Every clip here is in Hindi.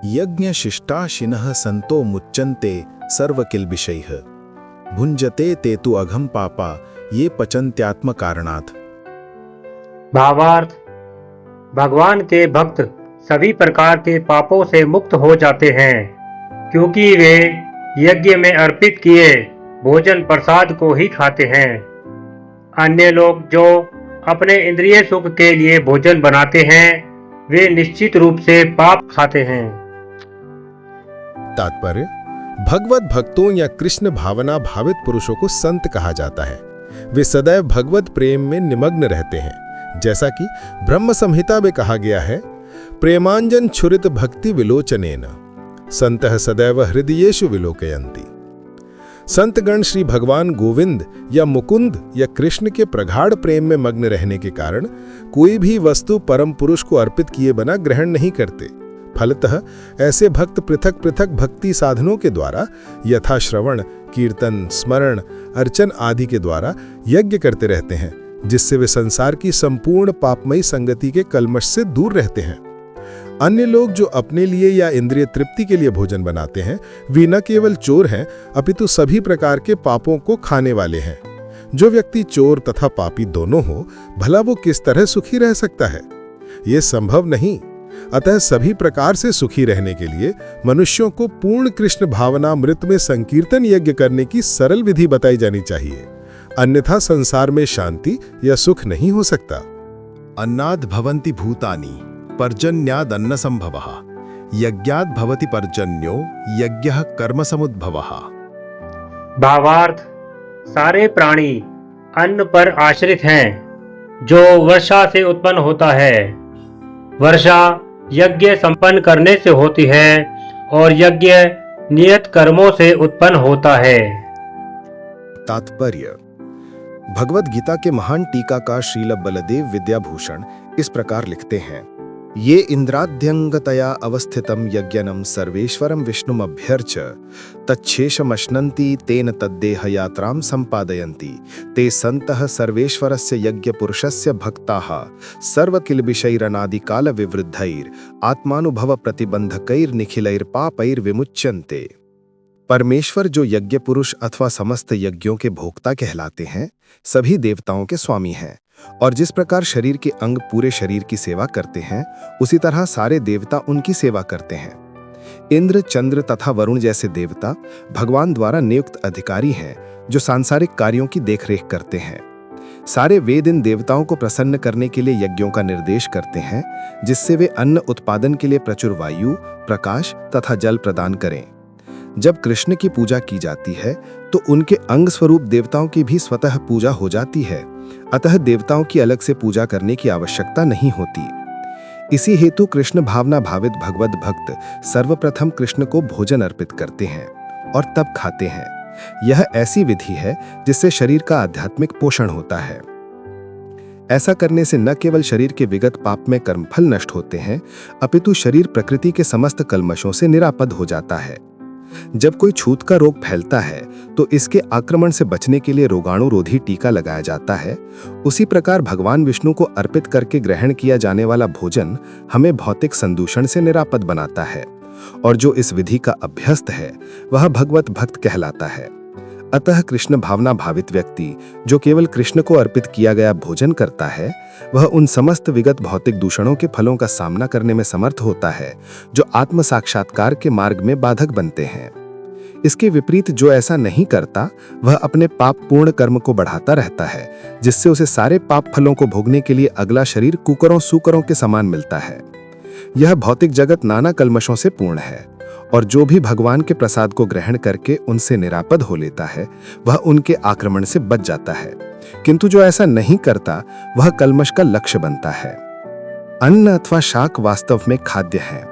यज्ञ शिष्टाशिनः संतो मुच्यन्ते सर्वकिल्बिषैः भुंजते ते तु अघम पापा ये पचन्त्यात्म कारणात्। भावार्थ, भगवान के भक्त सभी प्रकार के पापों से मुक्त हो जाते हैं, क्योंकि वे यज्ञ में अर्पित किए भोजन प्रसाद को ही खाते हैं। अन्य लोग जो अपने इंद्रिय सुख के लिए भोजन बनाते हैं, वे निश्चित रूप से पाप खाते हैं। तात्पर्य, भगवत भक्तों या कृष्ण भावना भावित पुरुषों को संत कहा जाता है। वे सदैव भगवत प्रेम में निमग्न रहते हैं, जैसा कि ब्रह्म संहिता में कहा गया है, प्रेमांजन छुरित भक्ति विलोचनेन संतः सदैव हृदयेषु विलोकयन्ति। संतगण श्री भगवान गोविंद या मुकुंद या कृष्ण के प्रगाढ़ प्रेम में मग्न रहने के कारण कोई भी वस्तु परम पुरुष को अर्पित किए बिना ग्रहण नहीं करते। फलतः ऐसे भक्त पृथक पृथक भक्ति साधनों के द्वारा यथा श्रवण, कीर्तन, स्मरण, अर्चन आदि के द्वारा यज्ञ करते रहते हैं, जिससे वे संसार की संपूर्ण पापमयी संगति के कलमश से दूर रहते हैं। अन्य लोग जो अपने लिए या इंद्रिय तृप्ति के लिए भोजन बनाते हैं, वे न केवल चोर हैं, अपितु सभी प्रकार के पापों को खाने वाले हैं। जो व्यक्ति चोर तथा पापी दोनों हो, भला वो किस तरह सुखी रह सकता है? ये संभव नहीं। अतः सभी प्रकार से सुखी रहने के लिए मनुष्यों को पूर्ण कृष्ण भावनामृत में संकीर्तन यज्ञ करने की सरल विधि बताई जानी चाहिए, अन्यथा संसार में शांति या सुख नहीं हो सकता। अन्नाद् भवन्ति भूतानि पर्जन्याद् अन्न संभवः यज्ञाद् भवति पर्जन्यो यज्ञः कर्म समुद्भवः। भावार्थ, सारे प्राणी अन्न पर आश्रित हैं, जो वर्षा से उत्पन्न होता है। वर्षा यज्ञ संपन्न करने से होती है और यज्ञ नियत कर्मों से उत्पन्न होता है। तात्पर्य, भगवद गीता के महान टीकाकार श्रील बलदेव विद्याभूषण इस प्रकार लिखते हैं, ये इंद्राद्यंगतया अवस्थितं यज्ञनं सर्वेश्वरं विष्णुमभ्यर्च्य तच्छेषमश्नन्ति तेन तद्देह यात्रां संपादयन्ति ते सन्तः सर्वेश्वरस्य यज्ञपुरुषस्य भक्ताः सर्वकिल्बिषैरनादिकाल विवृद्धैर आत्मानुभव प्रतिबंधकैर्निखिलैर्पापैर विमुच्यन्ते। परमेश्वर जो यज्ञ पुरुष अथवा समस्त यज्ञों के भोक्ता कहलाते हैं, सभी देवताओं के स्वामी हैं, और जिस प्रकार शरीर के अंग पूरे शरीर की सेवा करते हैं, उसी तरह सारे देवता उनकी सेवा करते हैं। इंद्र, चंद्र तथा वरुण जैसे देवता भगवान द्वारा नियुक्त अधिकारी हैं, जो सांसारिक कार्यों की देखरेख करते हैं। सारे वेद इन देवताओं को प्रसन्न करने के लिए यज्ञों का निर्देश करते हैं, जिससे वे अन्न उत्पादन के लिए प्रचुर वायु, प्रकाश तथा जल प्रदान करें। जब कृष्ण की पूजा की जाती है, तो उनके अंग स्वरूप देवताओं की भी स्वतः पूजा हो जाती है, अतः देवताओं की अलग से पूजा करने की आवश्यकता नहीं होती। इसी हेतु कृष्ण भावना भावित भगवत भक्त सर्वप्रथम कृष्ण को भोजन अर्पित करते हैं और तब खाते हैं। यह ऐसी विधि है जिससे शरीर का आध्यात्मिक पोषण होता है। ऐसा करने से न केवल शरीर के विगत पापमय कर्मफल नष्ट होते हैं, अपितु शरीर प्रकृति के समस्त कल्मशों से निरापद हो जाता है। जब कोई छूत का रोग फैलता है, तो इसके आक्रमण से बचने के लिए रोगाणुरोधी टीका लगाया जाता है। उसी प्रकार भगवान विष्णु को अर्पित करके ग्रहण किया जाने वाला भोजन हमें भौतिक संदूषण से निरापद बनाता है, और जो इस विधि का अभ्यस्त है, वह भगवत भक्त कहलाता है। अतः कृष्ण भावना भावित व्यक्ति जो केवल कृष्ण को अर्पित किया गया भोजन करता है, वह उन समस्त विगत भौतिक दूषणों के फलों का सामना करने में समर्थ होता है, जो आत्म साक्षात्कार के मार्ग में बाधक बनते हैं। इसके विपरीत जो ऐसा नहीं करता, वह अपने पाप पूर्ण कर्म को बढ़ाता रहता है, जिससे उसे सारे पाप फलों को भोगने के लिए अगला शरीर कुकरों सूकरों के समान मिलता है। यह भौतिक जगत नाना कल्मशों से पूर्ण है, और जो भी भगवान के प्रसाद को ग्रहण करके उनसे निरापद हो लेता है, वह उनके आक्रमण से बच जाता है। किंतु जो ऐसा नहीं करता, वह कल्मश का लक्ष्य बनता है। अन्न अथवा शाक वास्तव में खाद्य है।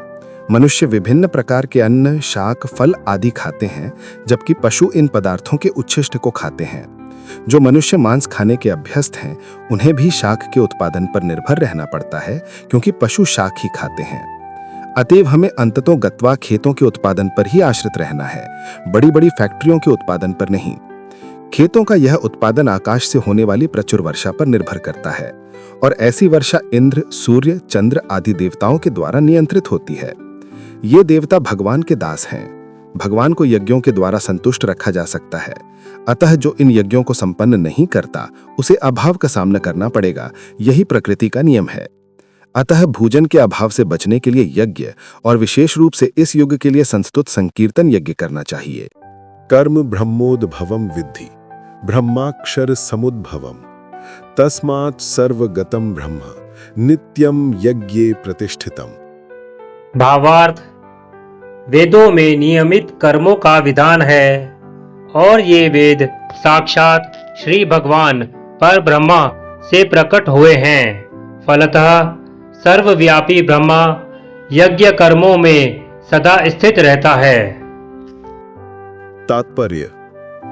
मनुष्य विभिन्न प्रकार के अन्न, शाक, फल आदि खाते हैं, जबकि पशु इन पदार्थों के उच्छिष्ट को खाते हैं। जो मनुष्य मांस खाने के अभ्यस्त हैं, उन्हें भी शाक के उत्पादन पर निर्भर रहना पड़ता है, क्योंकि पशु शाक ही खाते हैं। अतएव हमें अंततों गत्वा खेतों के उत्पादन पर ही आश्रित रहना है, बड़ी बड़ी फैक्ट्रियों के उत्पादन पर नहीं। खेतों का यह उत्पादन आकाश से होने वाली प्रचुर वर्षा पर निर्भर करता है, और ऐसी वर्षा इंद्र, सूर्य, चंद्र आदि देवताओं के द्वारा नियंत्रित होती है। ये देवता भगवान के दास हैं। भगवान को यज्ञों के द्वारा संतुष्ट रखा जा सकता है। अतः जो इन यज्ञों को संपन्न नहीं करता उसे अभाव का सामना करना पड़ेगा। यही प्रकृति का नियम है। अतः भोजन के अभाव से बचने के लिए यज्ञ और विशेष रूप से इस युग के लिए संस्तुत संकीर्तन यज्ञ करना चाहिए। कर्म ब्रह्मोद्भवम विद्धि ब्रह्माक्षर समुद्भवम तस्मात् सर्वगतम ब्रह्म नित्यम यज्ञे प्रतिष्ठितम। भावार्थ, वेदों में नियमित कर्मों का विधान है और ये वेद साक्षात श्री भगवान पर ब्रह्मा से प्रकट हुए हैं। फलतः सर्वव्यापी ब्रह्मा यज्ञ कर्मों में सदा स्थित रहता है। तात्पर्य: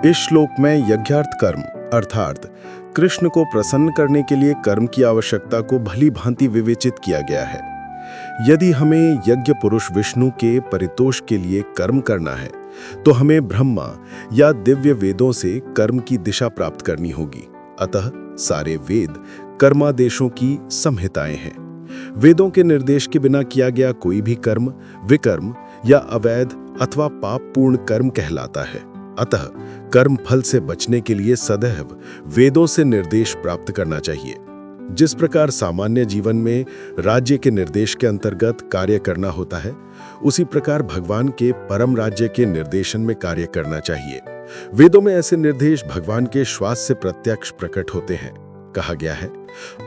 इस श्लोक में यज्ञार्थ कर्म अर्थात कृष्ण को प्रसन्न करने के लिए कर्म की आवश्यकता को भली भांति विवेचित किया गया है। यदि हमें यज्ञ पुरुष विष्णु के परितोष के लिए कर्म करना है तो हमें ब्रह्मा या दिव्य वेदों से कर्म की दिशा प्राप्त करनी होगी। अतः सारे वेद कर्मादेशों की संहिताएं हैं। वेदों के निर्देश के बिना किया गया कोई भी कर्म विकर्म या अवैध अथवा पापपूर्ण कर्म कहलाता है। अतः कर्म फल से बचने के लिए सदैव वेदों से निर्देश प्राप्त करना चाहिए। जिस प्रकार सामान्य जीवन में राज्य के निर्देश के अंतर्गत कार्य करना होता है, उसी प्रकार भगवान के परम राज्य के निर्देशन में कार्य करना चाहिए। वेदों में ऐसे निर्देश भगवान के श्वास से प्रत्यक्ष प्रकट होते हैं। कहा गया है,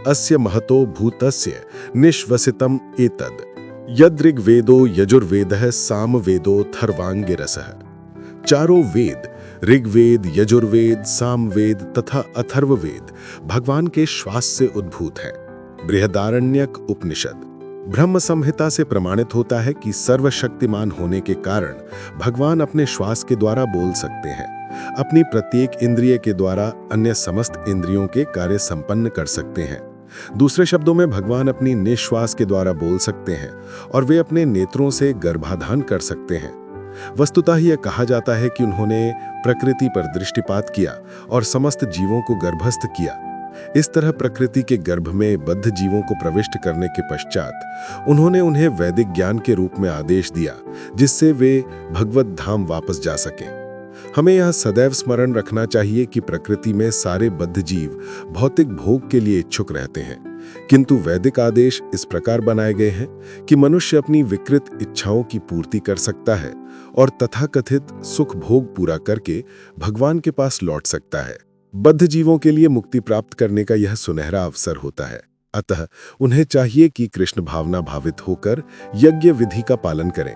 अस्य महतो भूतस्य निश्वसितम एतद यद्ऋग्वेदो यजुर्वेदः सामवेदो थर्वांगिरसः। चारों वेद ऋग्वेद, यजुर्वेद, सामवेद तथा अथर्ववेद भगवान के श्वास से उद्भूत हैं। बृहदारण्यक उपनिषद ब्रह्म संहिता से प्रमाणित होता है कि सर्वशक्तिमान होने के कारण भगवान अपने श्वास के द्वारा बोल सकते हैं। अपनी प्रत्येक इंद्रिय के द्वारा अन्य समस्त इंद्रियों के कार्य संपन्न कर सकते हैं। दूसरे शब्दों में भगवान अपनी निश्वास के द्वारा बोल सकते हैं और वे अपने नेत्रों से गर्भाधान कर सकते हैं। वस्तुतः यह कहा जाता है कि उन्होंने प्रकृति पर दृष्टिपात किया और समस्त जीवों को गर्भस्थ किया। इस तरह प्रकृति के गर्भ में बद्ध जीवों को प्रविष्ट करने के पश्चात उन्होंने उन्हें वैदिक ज्ञान के रूप में आदेश दिया, जिससे वे भगवत धाम वापस जा सकें। हमें यह सदैव स्मरण रखना चाहिए कि प्रकृति में सारे बद्ध जीव भौतिक भोग के लिए इच्छुक रहते हैं, किंतु वैदिक आदेश इस प्रकार बनाए गए हैं कि मनुष्य अपनी विकृत इच्छाओं की पूर्ति कर सकता है और तथाकथित सुख भोग पूरा करके भगवान के पास लौट सकता है। बद्ध जीवों के लिए मुक्ति प्राप्त करने का यह सुनहरा अवसर होता है। अतः उन्हें चाहिए कि कृष्ण भावना भावित होकर यज्ञ विधि का पालन करें।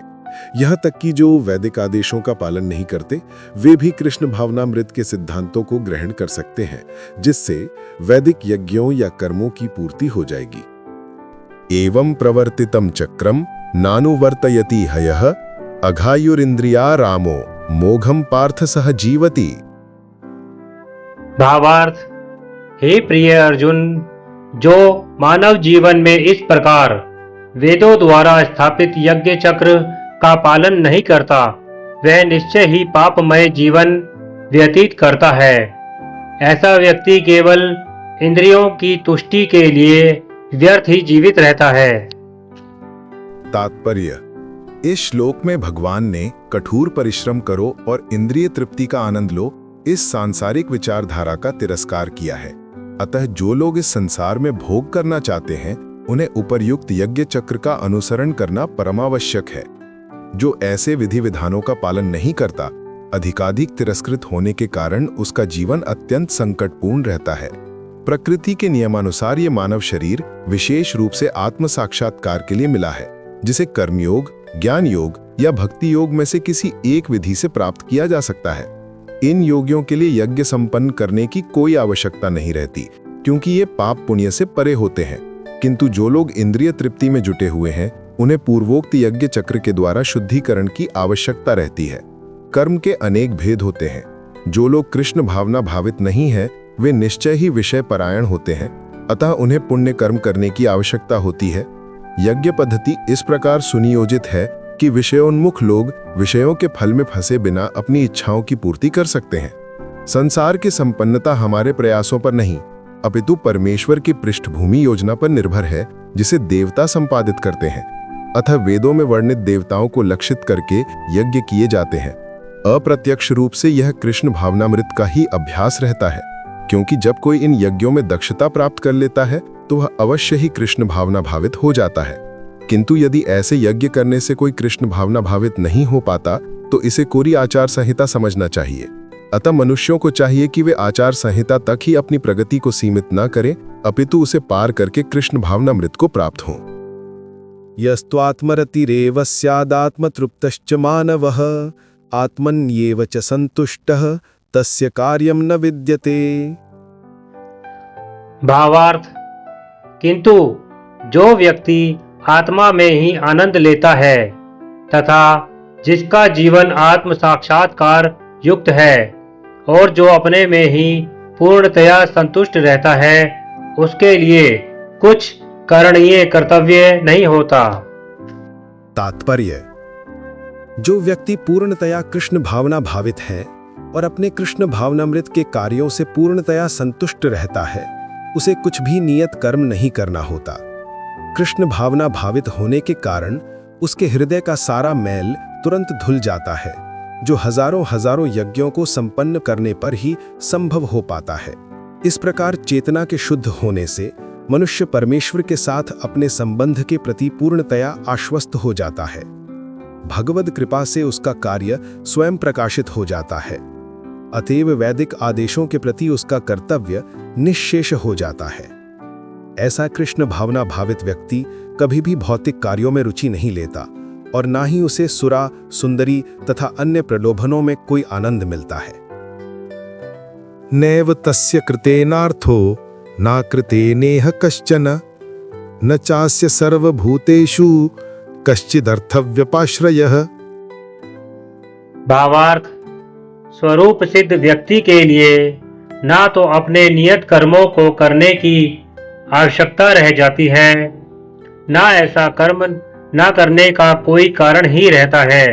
यहाँ तक कि जो वैदिक आदेशों का पालन नहीं करते, वे भी कृष्ण भावनामृत के सिद्धांतों को ग्रहण कर सकते हैं, जिससे वैदिक यज्ञों या कर्मों की पूर्ति हो जाएगी। एवं प्रवर्तितम चक्रम नानुवर्तयति हयः अघायुरिंद्रिया रामो मोघम पार्थ सह जीवति। भावार्थ, हे प्रिय अर्जुन, जो मानव जीवन में इस प्रकार वेदों द्वारा स्थापित यज्ञ चक्र का पालन नहीं करता, वह निश्चय ही पापमय जीवन व्यतीत करता है। ऐसा व्यक्ति केवल इंद्रियों की तुष्टि के लिए व्यर्थ ही जीवित रहता है। तात्पर्य: इस श्लोक में भगवान ने कठोर परिश्रम करो और इंद्रिय तृप्ति का आनंद लो इस सांसारिक विचारधारा का तिरस्कार किया है। अतः जो लोग इस संसार में भोग करना चाहते हैं, उन्हें उपर्युक्त यज्ञ चक्र का अनुसरण करना परमावश्यक है। जो ऐसे विधि विधानों का पालन नहीं करता, अधिकाधिक तिरस्कृत होने के कारण उसका जीवन अत्यंत संकटपूर्ण रहता है। प्रकृति के नियमानुसार ये मानव शरीर विशेष रूप से आत्म साक्षात्कार के लिए मिला है, जिसे कर्मयोग, ज्ञान योग या भक्ति योग में से किसी एक विधि से प्राप्त किया जा सकता है। इन योगियों के लिए यज्ञ संपन्न करने की कोई आवश्यकता नहीं रहती, क्योंकि ये पाप पुण्य से परे होते हैं। किंतु जो लोग इंद्रिय तृप्ति में जुटे हुए हैं, उन्हें पूर्वोक्त यज्ञ चक्र के द्वारा शुद्धिकरण की आवश्यकता रहती है। कर्म के अनेक भेद होते हैं। जो लोग कृष्ण भावना भावित नहीं है, वे निश्चय ही विषय परायण होते हैं, अतः उन्हें पुण्य कर्म करने की आवश्यकता होती है। यज्ञ पद्धति इस प्रकार सुनियोजित है कि विषयोन्मुख लोग विषयों के फल में फंसे बिना अपनी इच्छाओं की पूर्ति कर सकते हैं। संसार की संपन्नता हमारे प्रयासों पर नहीं, अपितु परमेश्वर की पृष्ठभूमि योजना पर निर्भर है, जिसे देवता संपादित करते हैं। अतः वेदों में वर्णित देवताओं को लक्षित करके यज्ञ किए जाते हैं। अप्रत्यक्ष रूप से यह कृष्ण भावनामृत का ही अभ्यास रहता है, क्योंकि जब कोई इन यज्ञों में दक्षता प्राप्त कर लेता है तो वह अवश्य ही कृष्ण भावना भावित हो जाता है। किंतु यदि ऐसे यज्ञ करने से कोई कृष्ण भावना भावित नहीं हो पाता तो इसे कोरी आचार संहिता समझना चाहिए। अतः मनुष्यों को चाहिए कि वे आचार संहिता तक ही अपनी प्रगति को सीमित न करें, अपितु उसे पार करके कृष्ण भावनामृत को प्राप्त हों। यस्त्वात्मरतिरेव स्यादात्मतृप्तश्च मानवः आत्मन्येव च संतुष्टः तस्य कार्यं न विद्यते। भावार्थ, किंतु जो व्यक्ति आत्मा में ही आनंद लेता है तथा जिसका जीवन आत्म साक्षात्कार युक्त है और जो अपने में ही पूर्णतया संतुष्ट रहता है, उसके लिए कुछ करणीय कर्तव्य नहीं होता। तात्पर्य: जो व्यक्ति पूर्णतया कृष्ण भावना भावित है और अपने कृष्ण भावनामृत के कार्यों से पूर्णतया संतुष्ट रहता है, उसे कुछ भी नियत कर्म नहीं करना होता। कृष्ण भावना भावित होने के कारण उसके हृदय का सारा मैल तुरंत धुल जाता है, जो हजारों हजारों यज्ञों को संपन्न करने पर ही संभव हो पाता है। इस प्रकार चेतना के शुद्ध होने से मनुष्य परमेश्वर के साथ अपने संबंध के प्रति पूर्णतया आश्वस्त हो जाता है। भगवद कृपा से उसका कार्य स्वयं प्रकाशित हो जाता है, अतएव वैदिक आदेशों के प्रति उसका कर्तव्य निश्शेष हो जाता है। ऐसा कृष्ण भावना भावित व्यक्ति कभी भी भौतिक कार्यों में रुचि नहीं लेता और ना ही उसे सुरा, सुंदरी तथा अन्य प्रलोभनों में कोई आनंद मिलता है। नैव तस्य कृतेनार्थो न कृतेनेह कश्चन न चास्य सर्वभूतेषु कश्चिदर्थव्यपाश्रयः। भावार्थ, स्वरूप सिद्ध व्यक्ति के लिए ना तो अपने नियत कर्मों को करने की आवश्यकता रह जाती है, ना ऐसा कर्म ना करने का कोई कारण ही रहता है।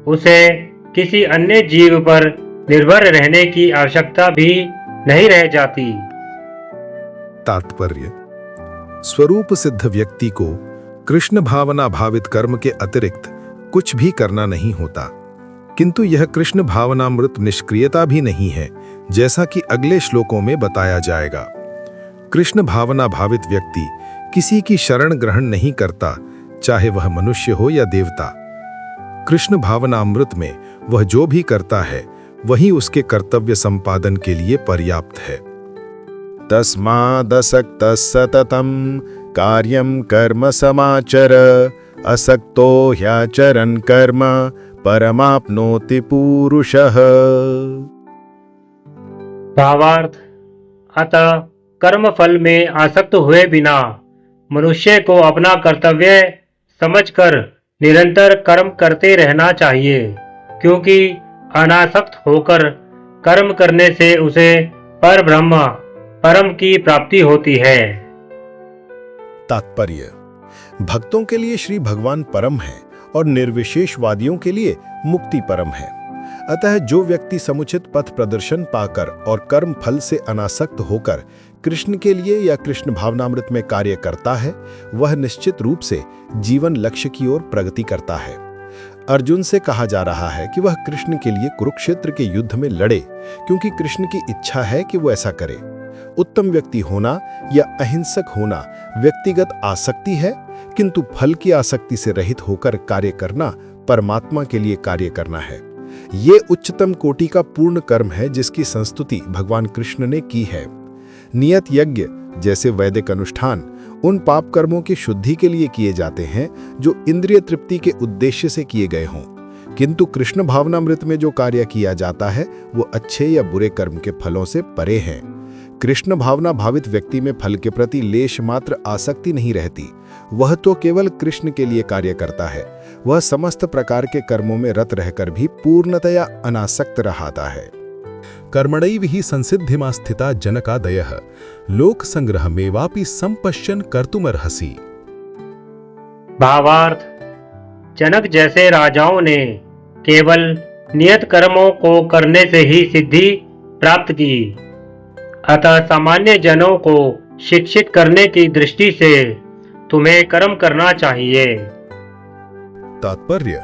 उसे किसी अन्य जीव पर निर्भर रहने की आवश्यकता भी नहीं रह जाती। तात्पर्य: स्वरूप सिद्ध व्यक्ति को कृष्ण भावना भावित कर्म के अतिरिक्त कुछ भी करना नहीं होता, किंतु यह कृष्ण भावनामृत निष्क्रियता भी नहीं है, जैसा कि अगले श्लोकों में बताया जाएगा। कृष्ण भावना भावित व्यक्ति किसी की शरण ग्रहण नहीं करता, चाहे वह मनुष्य हो या देवता। कृष्ण भावनामृत में वह जो भी करता है वही उसके कर्तव्य संपादन के लिए पर्याप्त है। तस्मादसक्तः सततं कार्यं कर्म समाचर असक्तो ह्याचरन् कर्म परमाप्नोति पूरुषः। भावार्थ, अतः कर्म फल में आसक्त हुए बिना मनुष्य को अपना कर्तव्य समझकर निरंतर कर्म करते रहना चाहिए, क्योंकि अनासक्त होकर कर्म करने से उसे परब्रह्म परम की प्राप्ति होती है। तात्पर्य: भक्तों के लिए श्री भगवान परम है और निर्विशेषवादियों के लिए मुक्ति परम है। अतः जो व्यक्ति समुचित पथ प्रदर्शन पाकर और कर्म फल से अनासक्त होकर कृष्ण के लिए या कृष्ण भावनामृत में कार्य करता है, वह निश्चित रूप से जीवन लक्ष्य की ओर प्रगति करता है। अर्जुन से कहा जा रहा है कि वह कृष्ण के लिए कुरुक्षेत्र के युद्ध में लड़े, क्योंकि कृष्ण की इच्छा है कि वो ऐसा करे। उत्तम व्यक्ति होना या अहिंसक होना व्यक्तिगत आसक्ति है, किंतु फल की आसक्ति से रहित होकर कार्य करना परमात्मा के लिए कार्य करना है। ये उच्चतम कोटि का पूर्ण कर्म है जिसकी संस्तुति भगवान कृष्ण ने की है। नियत यज्ञ जैसे वैदिक अनुष्ठान उन पाप कर्मों की शुद्धि के लिए किए जाते हैं जो इंद्रिय तृप्ति के उद्देश्य से किए गए हों, किंतु कृष्ण भावनामृत में जो कार्य किया जाता है वो अच्छे या बुरे कर्म के फलों से परे हैं। कृष्ण भावना भावित व्यक्ति में फल के प्रति लेश मात्र आसक्ति नहीं रहती, वह तो केवल कृष्ण के लिए कार्य करता है। वह समस्त प्रकार के कर्मों में रत रहकर भी पूर्णतया अनासक्त रहता है। कर्मणैव हि संसिद्धिमा स्थिता जनकादयः लोक संग्रहमेवापि संपश्यन् कर्तुमर्हसि। भावार्थ, जनक जैसे राजाओं ने केवल नियत कर्मों को करने से ही सिद्धि प्राप्त की, अतः सामान्य जनों को शिक्षित करने की दृष्टि से तुम्हें कर्म करना चाहिए। तात्पर्य: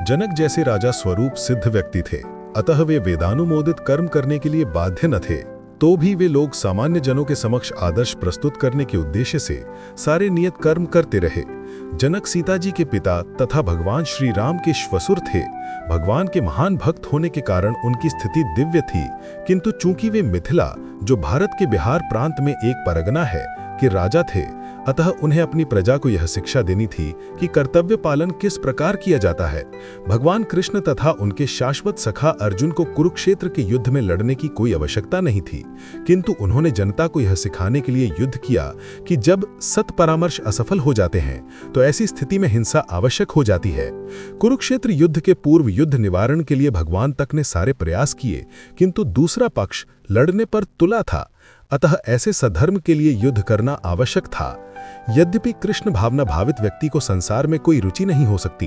जनक जैसे राजा स्वरूप सिद्ध व्यक्ति थे, अतः वे वेदानुमोदित कर्म करने के लिए बाध्य न थे। तो भी वे लोग सामान्य जनों के समक्ष आदर्श प्रस्तुत करने के उद्देश्य से सारे नियत कर्म करते रहे। जनक सीता जी के पिता तथा भगवान श्री राम के श्वशुर थे। भगवान के महान भक्त होने के कारण उनकी स्थिति दिव्य थी, किंतु चूंकि वे मिथिला, जो भारत के बिहार प्रांत में एक परगना है, के राजा थे, अतः उन्हें अपनी प्रजा को यह शिक्षा देनी थी कि कर्तव्य पालन किस प्रकार किया जाता है। भगवान कृष्ण तथा उनके शाश्वत सखा अर्जुन को कुरुक्षेत्र के युद्ध में लड़ने की कोई आवश्यकता नहीं थी, किंतु उन्होंने जनता को यह सिखाने के लिए युद्ध किया कि जब सत परामर्श असफल हो जाते हैं तो ऐसी स्थिति में हिंसा आवश्यक हो जाती है। कुरुक्षेत्र युद्ध के पूर्व युद्ध निवारण के लिए भगवान तक ने सारे प्रयास किए, किंतु दूसरा पक्ष लड़ने पर तुला था, अतः ऐसे सधर्म के लिए युद्ध करना आवश्यक था। यद्यपि कृष्ण भावना भावित व्यक्ति को संसार में कोई रुचि नहीं हो सकती,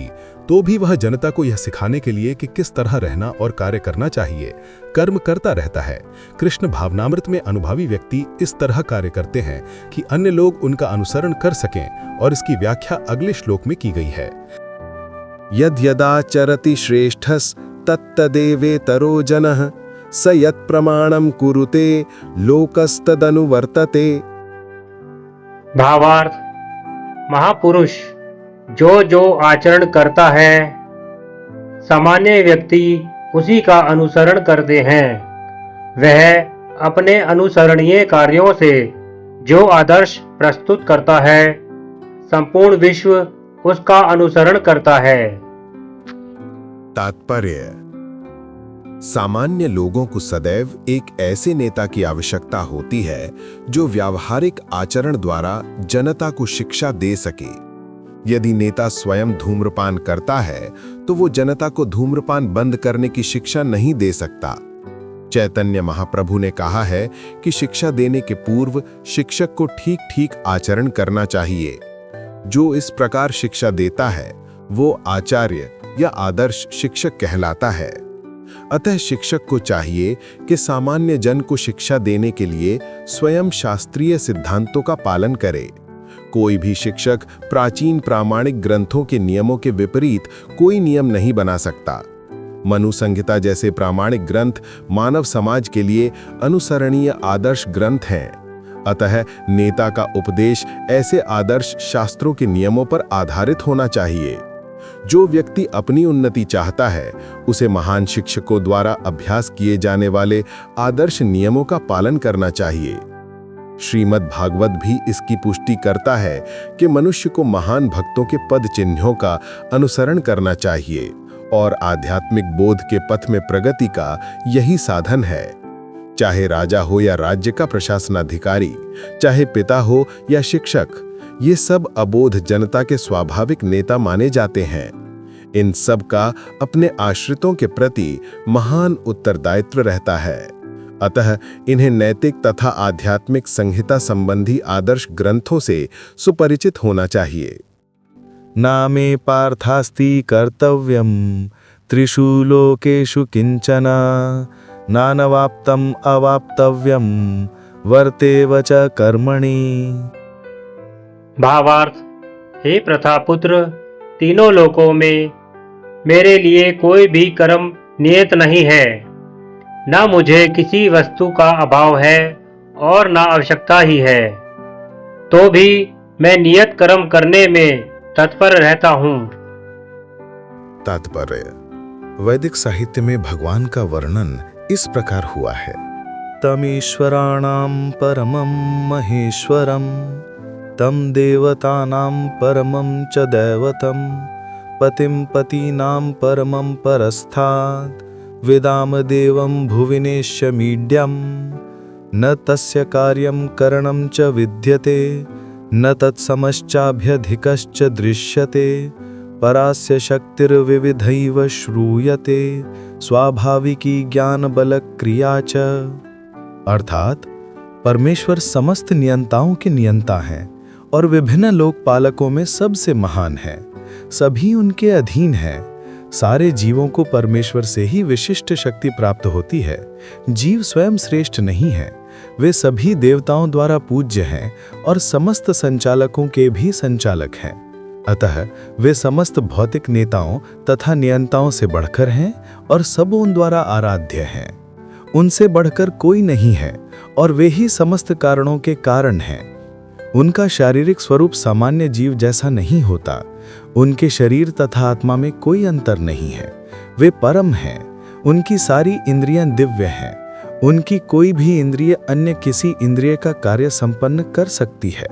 तो भी वह जनता को यह सिखाने के लिए कि किस तरह रहना और कार्य करना चाहिए, कर्म करता रहता है। कृष्ण भावनामृत में अनुभवी व्यक्ति इस तरह कार्य करते हैं कि अन्य लोग उनका अनुसरण कर सकें, और इसकी व्याख्या अगले श्लोक में की गई है। यद यदाचरति श्रेष्ठस् तत्तदेवेतरो जनः स यत् प्रमाणं कुरुते लोकस्तदनुवर्तते। भावार्थ: महापुरुष जो जो आचरण करता है, सामान्य व्यक्ति उसी का अनुसरण करते हैं। वह अपने अनुसरणीय कार्यों से जो आदर्श प्रस्तुत करता है, संपूर्ण विश्व उसका अनुसरण करता है। तात्पर्य: सामान्य लोगों को सदैव एक ऐसे नेता की आवश्यकता होती है जो व्यावहारिक आचरण द्वारा जनता को शिक्षा दे सके। यदि नेता स्वयं धूम्रपान करता है तो वो जनता को धूम्रपान बंद करने की शिक्षा नहीं दे सकता। चैतन्य महाप्रभु ने कहा है कि शिक्षा देने के पूर्व शिक्षक को ठीक ठीक आचरण करना चाहिए। जो इस प्रकार शिक्षा देता है वो आचार्य या आदर्श शिक्षक कहलाता है। अतः शिक्षक को चाहिए कि सामान्य जन को शिक्षा देने के लिए स्वयं शास्त्रीय सिद्धांतों का पालन करे। कोई भी शिक्षक प्राचीन प्रामाणिक ग्रंथों के नियमों के विपरीत कोई नियम नहीं बना सकता। मनु संहिता जैसे प्रामाणिक ग्रंथ मानव समाज के लिए अनुसरणीय आदर्श ग्रंथ हैं। अतः नेता का उपदेश ऐसे आदर्श शास्त्रों के नियमों पर आधारित होना चाहिए। जो व्यक्ति अपनी उन्नति चाहता है उसे महान शिक्षकों द्वारा अभ्यास किए जाने वाले आदर्श नियमों का पालन करना चाहिए। श्रीमद् भागवत भी इसकी पुष्टि करता है कि मनुष्य को महान भक्तों के पद चिन्हों का अनुसरण करना चाहिए और आध्यात्मिक बोध के पथ में प्रगति का यही साधन है। चाहे राजा हो या राज्य का प्रशासनाधिकारी, चाहे पिता हो या शिक्षक, ये सब अबोध जनता के स्वाभाविक नेता माने जाते हैं। इन सब का अपने आश्रितों के प्रति महान उत्तरदायित्व रहता है। अतः इन्हें नैतिक तथा आध्यात्मिक संहिता संबंधी आदर्श ग्रंथों से सुपरिचित होना चाहिए। नामे पार्थास्ति कर्तव्यम त्रिषु लोकेषु किंचन नानवाप्तम अवाप्तव्यम वर्तेव च कर्मणि। भावार्थ: हे प्रथापुत्र, तीनों लोकों में मेरे लिए कोई भी कर्म नियत नहीं है। न मुझे किसी वस्तु का अभाव है और न आवश्यकता ही है, तो भी मैं नियत कर्म करने में तत्पर रहता हूँ। तात्पर्य: वैदिक साहित्य में भगवान का वर्णन इस प्रकार हुआ है। तमीश्वराणां परमं महेश्वरं तम देवतानां परमं च दैवतं पतिं पतीनां परमं परस्थात् वेदाम देवं भुविनेश्यमीड्यं न तस्य कार्यं करणं च विद्यते न तत्समश्चाभ्यधिकश्च दृश्यते परास्य शक्तिर्विविधैव श्रूयते स्वाभाविकी ज्ञान बल क्रिया च। अर्थात परमेश्वर समस्त नियंताओं के नियंता हैं और विभिन्न लोकपालकों में सबसे महान है। सभी उनके अधीन हैं। सारे जीवों को परमेश्वर से ही विशिष्ट शक्ति प्राप्त होती है। जीव स्वयं श्रेष्ठ नहीं है, वे सभी देवताओं द्वारा पूज्य हैं और समस्त संचालकों के भी संचालक हैं। अतः वे समस्त भौतिक नेताओं तथा नियंताओं से बढ़कर हैं और सब उन द्वारा आराध्य हैं। उनसे बढ़कर कोई नहीं है और वे ही समस्त कारणों के कारण हैं। उनका शारीरिक स्वरूप सामान्य जीव जैसा नहीं होता। उनके शरीर तथा आत्मा में कोई अंतर नहीं है। वे परम हैं। उनकी सारी इंद्रियां दिव्य हैं। उनकी कोई भी इंद्रिय अन्य किसी इंद्रिय का कार्य संपन्न कर सकती है।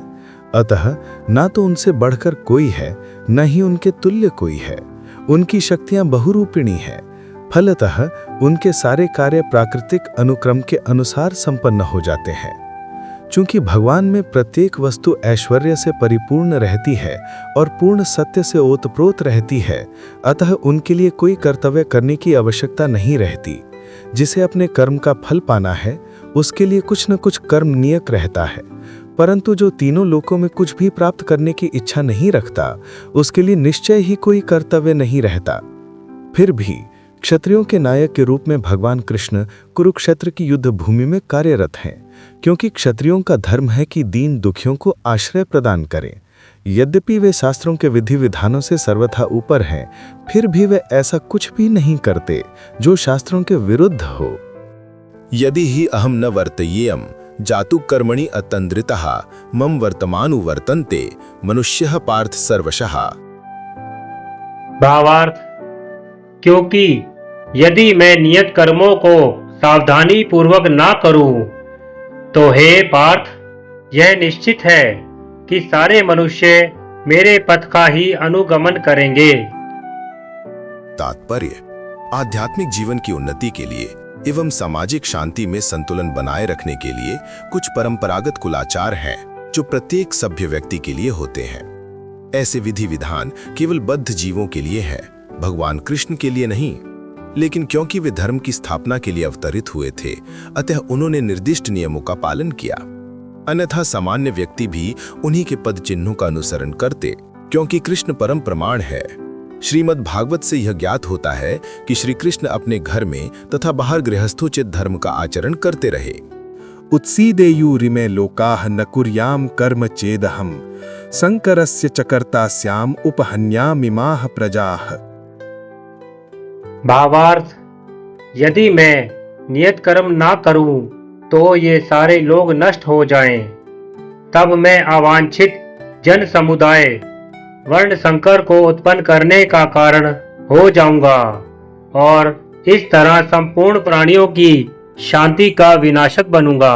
अतः ना तो उनसे बढ़कर कोई है, न ही उनके तुल्य कोई है। उनकी शक्तियां बहुरूपिणी हैं। फलतः उनके सारे कार्य प्राकृतिक अनुक्रम के अनुसार संपन्न हो जाते हैं। चूंकि भगवान में प्रत्येक वस्तु ऐश्वर्य से परिपूर्ण रहती है और पूर्ण सत्य से ओतप्रोत रहती है, अतः उनके लिए कोई कर्तव्य करने की आवश्यकता नहीं रहती। जिसे अपने कर्म का फल पाना है, उसके लिए कुछ न कुछ कर्म नियत रहता है। परंतु जो तीनों लोकों में कुछ भी प्राप्त करने की इच्छा नहीं रखता, उसके लिए निश्चय ही कोई कर्तव्य नहीं रहता। फिर भी क्षत्रियों के नायक के रूप में भगवान कृष्ण कुरुक्षेत्र की युद्ध भूमि में कार्यरत हैं, क्योंकि क्षत्रियों का धर्म है कि दीन दुखियों को आश्रय प्रदान करें। यद्यपि वे शास्त्रों के विधि विधानों से सर्वथा ऊपर हैं, फिर भी वे ऐसा कुछ भी नहीं करते जो शास्त्रों के विरुद्ध हो। यदि ही अहम न वर्तयेयम जातु कर्मणि अतंद्रितः मम वर्तमानु वर्तन्ते मनुष्यः पार्थ सर्वशः। भावार्थ, क्योंकि यदि मैं नियत कर्मों को सावधानी पूर्वक ना करूं, तो हे पार्थ, यह निश्चित है कि सारे मनुष्य मेरे पथ का ही अनुगमन करेंगे। तात्पर्य, आध्यात्मिक जीवन की उन्नति के लिए एवं सामाजिक शांति में संतुलन बनाए रखने के लिए कुछ परंपरागत कुलाचार हैं जो प्रत्येक सभ्य व्यक्ति के लिए होते हैं। ऐसे विधि विधान केवल बद्ध जीवों के लिए हैं, भगवान कृष्ण के लिए नहीं। लेकिन क्योंकि वे धर्म की स्थापना के लिए अवतरित हुए थे, अतः उन्होंने निर्दिष्ट नियमों का पालन किया। अन्यथा सामान्य व्यक्ति भी उन्हीं के पद चिन्हों का अनुसरण करते, क्योंकि कृष्ण परम प्रमाण है। श्रीमद् भागवत से यह ज्ञात होता है कि श्री कृष्ण अपने घर में तथा बाहर गृहस्थोचित धर्म का आचरण करते रहे। उत्सीदेयुरिमे लोकाः न कुर्याम कर्म चेदहम संकरस्य चकर्तास्याम उपहन्यामिमाः प्रजाः। भावार्थ, यदि मैं नियत कर्म ना करूं तो ये सारे लोग नष्ट हो जाएं। तब मैं अवांछित जन समुदाय वर्ण संकर को उत्पन्न करने का कारण हो जाऊंगा और इस तरह संपूर्ण प्राणियों की शांति का विनाशक बनूंगा।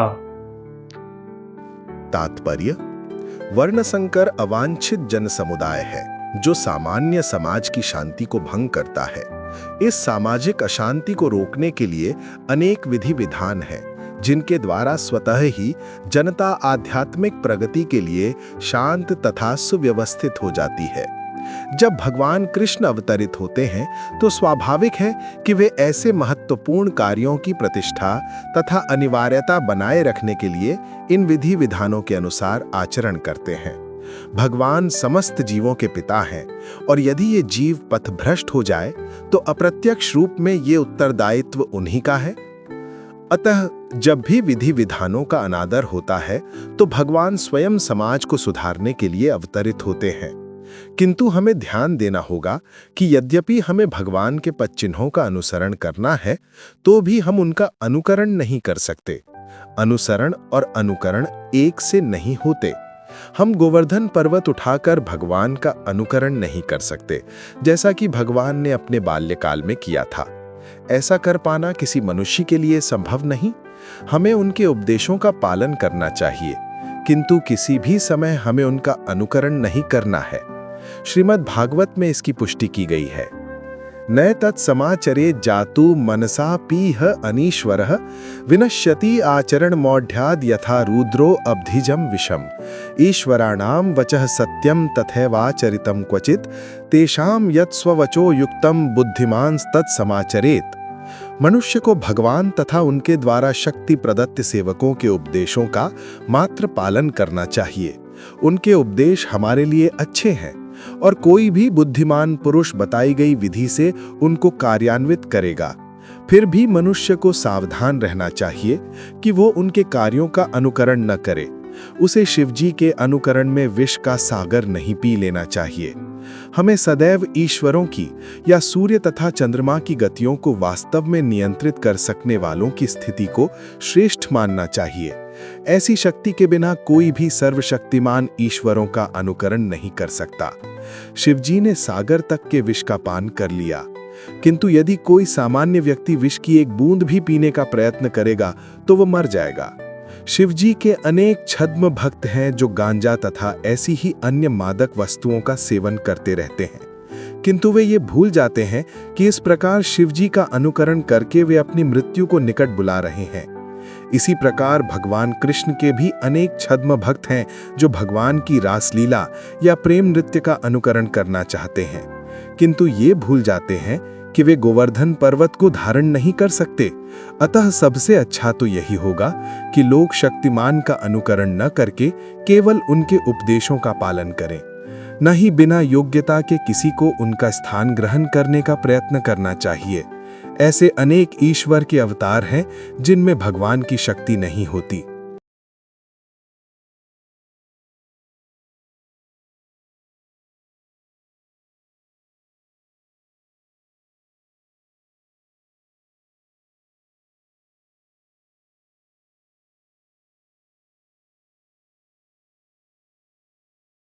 तात्पर्य, वर्ण संकर अवांछित जन समुदाय है जो सामान्य समाज की शांति को भंग करता है। इस सामाजिक अशांति को रोकने के लिए अनेक विधि विधान हैं, जिनके द्वारा स्वतः ही जनता आध्यात्मिक प्रगति के लिए शांत तथा सुव्यवस्थित हो जाती है। जब भगवान कृष्ण अवतरित होते हैं तो स्वाभाविक है कि वे ऐसे महत्वपूर्ण कार्यों की प्रतिष्ठा तथा अनिवार्यता बनाए रखने के लिए इन विधि विधानों के अनुसार आचरण करते हैं। भगवान समस्त जीवों के पिता हैं और यदि ये जीव पथभ्रष्ट हो जाए तो अप्रत्यक्ष रूप में ये उत्तरदायित्व उन्हीं का है। अतः जब भी विधि विधानों का अनादर होता है तो भगवान स्वयं समाज को सुधारने के लिए अवतरित होते हैं। किंतु हमें ध्यान देना होगा कि यद्यपि हमें भगवान के पद चिन्हों का अनुसरण करना है, तो भी हम उनका अनुकरण नहीं कर सकते। अनुसरण और अनुकरण एक से नहीं होते। हम गोवर्धन पर्वत उठाकर भगवान का अनुकरण नहीं कर सकते, जैसा कि भगवान ने अपने बाल्यकाल में किया था। ऐसा कर पाना किसी मनुष्य के लिए संभव नहीं। हमें उनके उपदेशों का पालन करना चाहिए, किंतु किसी भी समय हमें उनका अनुकरण नहीं करना है। श्रीमद् भागवत में इसकी पुष्टि की गई है। न तत्समाचरे जातु मनसा पीह अनीश्वरः विनश्यति आचरण मौढ़्याद यथा रुद्रो अब्धिजम विषम ईश्वराणाम वचः सत्यम तथैवाचरितम क्वचित तेषाम यत् स्ववचो युक्तम बुद्धिमान तत्समाचरेत। मनुष्य को भगवान तथा उनके द्वारा शक्ति प्रदत्त सेवकों के उपदेशों का मात्र पालन करना चाहिए। उनके उपदेश हमारे लिए अच्छे हैं और कोई भी बुद्धिमान पुरुष बताई गई विधि से उनको कार्यान्वित करेगा। फिर भी मनुष्य को सावधान रहना चाहिए कि वो उनके कार्यों का अनुकरण न करे। उसे शिवजी के अनुकरण में विष का सागर नहीं पी लेना चाहिए। हमें सदैव ईश्वरों की या सूर्य तथा चंद्रमा की गतियों को वास्तव में नियंत्रित कर सकने वालों की स्थिति को श्रेष्ठ मानना चाहिए। ऐसी शक्ति के बिना कोई भी सर्वशक्तिमान ईश्वरों का अनुकरण नहीं कर सकता। शिवजी ने सागर तक के विष का पान कर लिया, किंतु यदि कोई सामान्य व्यक्ति विष की एक बूंद भी पीने का प्रयत्न करेगा तो वो मर जाएगा। शिवजी के अनेक छद्म भक्त हैं जो गांजा तथा ऐसी ही अन्य मादक वस्तुओं का सेवन करते रहते हैं, किंतु वे ये भूल जाते हैं कि इस प्रकार शिवजी का अनुकरण करके वे अपनी मृत्यु को निकट बुला रहे हैं। इसी प्रकार भगवान कृष्ण के भी अनेक छद्म भक्त हैं जो भगवान की रासलीला या प्रेम नृत्य का अनुकरण करना चाहते हैं, किंतु ये भूल जाते हैं कि वे गोवर्धन पर्वत को धारण नहीं कर सकते। अतः सबसे अच्छा तो यही होगा कि लोग शक्तिमान का अनुकरण न करके केवल उनके उपदेशों का पालन करें, न ही बिना योग्यता के किसी को उनका स्थान ग्रहण करने का प्रयत्न करना चाहिए। ऐसे अनेक ईश्वर के अवतार हैं जिनमें भगवान की शक्ति नहीं होती,